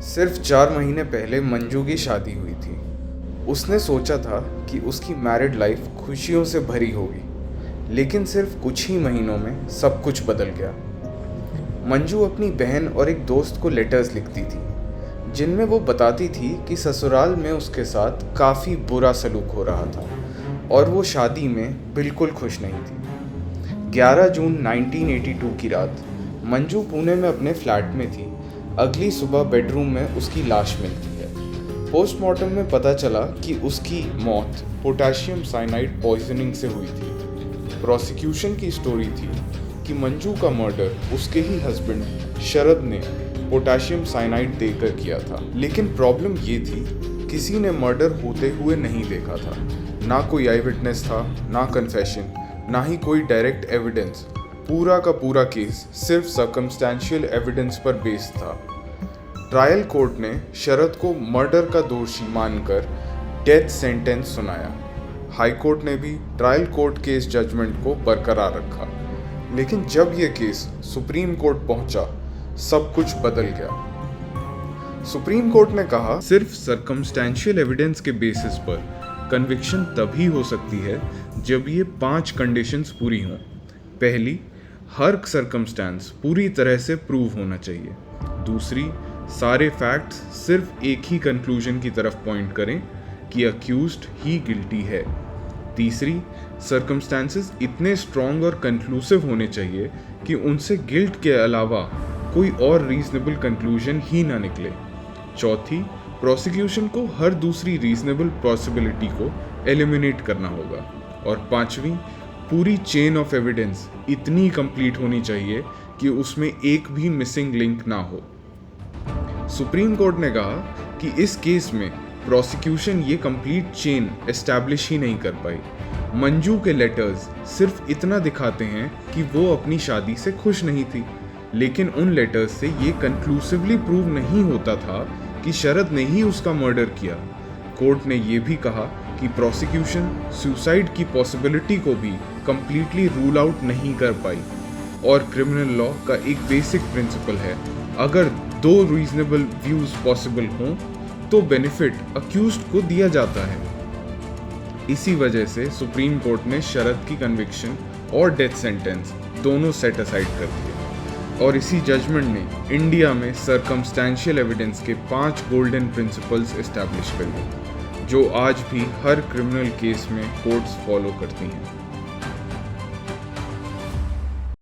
सिर्फ 4 महीने पहले मंजू की शादी हुई थी। उसने सोचा था कि उसकी मैरिड लाइफ खुशियों से भरी होगी, लेकिन सिर्फ कुछ ही महीनों में सब कुछ बदल गया। मंजू अपनी बहन और एक दोस्त को लेटर्स लिखती थी, जिनमें वो बताती थी कि ससुराल में उसके साथ काफ़ी बुरा सलूक हो रहा था और वो शादी में बिल्कुल खुश नहीं थी। 11 जून 1982 की रात मंजू पुणे में अपने फ्लैट में थी। अगली सुबह बेडरूम में उसकी लाश मिलती है। पोस्टमार्टम में पता चला कि उसकी मौत पोटेशियम साइनाइड पॉइजनिंग से हुई थी। प्रोसिक्यूशन की स्टोरी थी कि मंजू का मर्डर उसके ही हस्बैंड शरद ने पोटेशियम साइनाइड देकर किया था। लेकिन प्रॉब्लम ये थी, किसी ने मर्डर होते हुए नहीं देखा था। ना कोई आई विटनेस था, ना कन्फेशन, ना ही कोई डायरेक्ट एविडेंस। पूरा का पूरा केस सिर्फ सर्कमस्टेंशियल एविडेंस पर बेस्ड था। ट्रायल कोर्ट ने शरद को मर्डर का दोषी मानकर डेथ सेंटेंस सुनाया। हाई कोर्ट ने भी ट्रायल कोर्ट के इस जजमेंट को बरकरार रखा। लेकिन जब यह केस सुप्रीम कोर्ट पहुंचा, सब कुछ बदल गया। सुप्रीम कोर्ट ने कहा, सिर्फ सर्कमस्टेंशियल एविडेंस के बेसिस पर कन्विक्शन तभी हो सकती है जब ये 5 कंडीशंस पूरी हों। पहली, हर सर्कमस्टेंस पूरी तरह से प्रूव होना चाहिए। दूसरी, सारे फैक्ट्स सिर्फ एक ही कंक्लूजन की तरफ पॉइंट करें कि अक्यूज्ड ही गिल्टी है। तीसरी, सर्कमस्टेंसेस इतने स्ट्रॉन्ग और कंक्लूसिव होने चाहिए कि उनसे गिल्ट के अलावा कोई और रीजनेबल कंक्लूजन ही ना निकले। चौथी, प्रोसिक्यूशन को हर दूसरी रीजनेबल पॉसिबिलिटी को एलिमिनेट करना होगा। और पांचवी, पूरी चेन ऑफ एविडेंस इतनी कंप्लीट होनी चाहिए कि उसमें एक भी मिसिंग लिंक ना हो। सुप्रीम कोर्ट ने कहा कि इस केस में प्रोसिक्यूशन ये कंप्लीट चेन एस्टैब्लिश ही नहीं कर पाई। मंजू के लेटर्स सिर्फ इतना दिखाते हैं कि वो अपनी शादी से खुश नहीं थी, लेकिन उन लेटर्स से ये कंक्लूसिवली प्रूव नहीं होता था कि शरद ने ही उसका मर्डर किया। कोर्ट ने ये भी कहा कि प्रोसिक्यूशन सुसाइड की पॉसिबिलिटी को भी कंप्लीटली रूल आउट नहीं कर पाई। और क्रिमिनल लॉ का एक बेसिक प्रिंसिपल है, अगर 2 रीजनेबल व्यूज पॉसिबल हों तो बेनिफिट अक्यूज्ड को दिया जाता है। इसी वजह से सुप्रीम कोर्ट ने शरद की कन्विक्शन और डेथ सेंटेंस दोनों सेट असाइड कर दिए। और इसी जजमेंट ने इंडिया में सर्कमस्टेंशियल एविडेंस के 5 गोल्डन प्रिंसिपल्स एस्टैब्लिश कर दिए, जो आज भी हर क्रिमिनल केस में कोर्ट्स फॉलो करती हैं।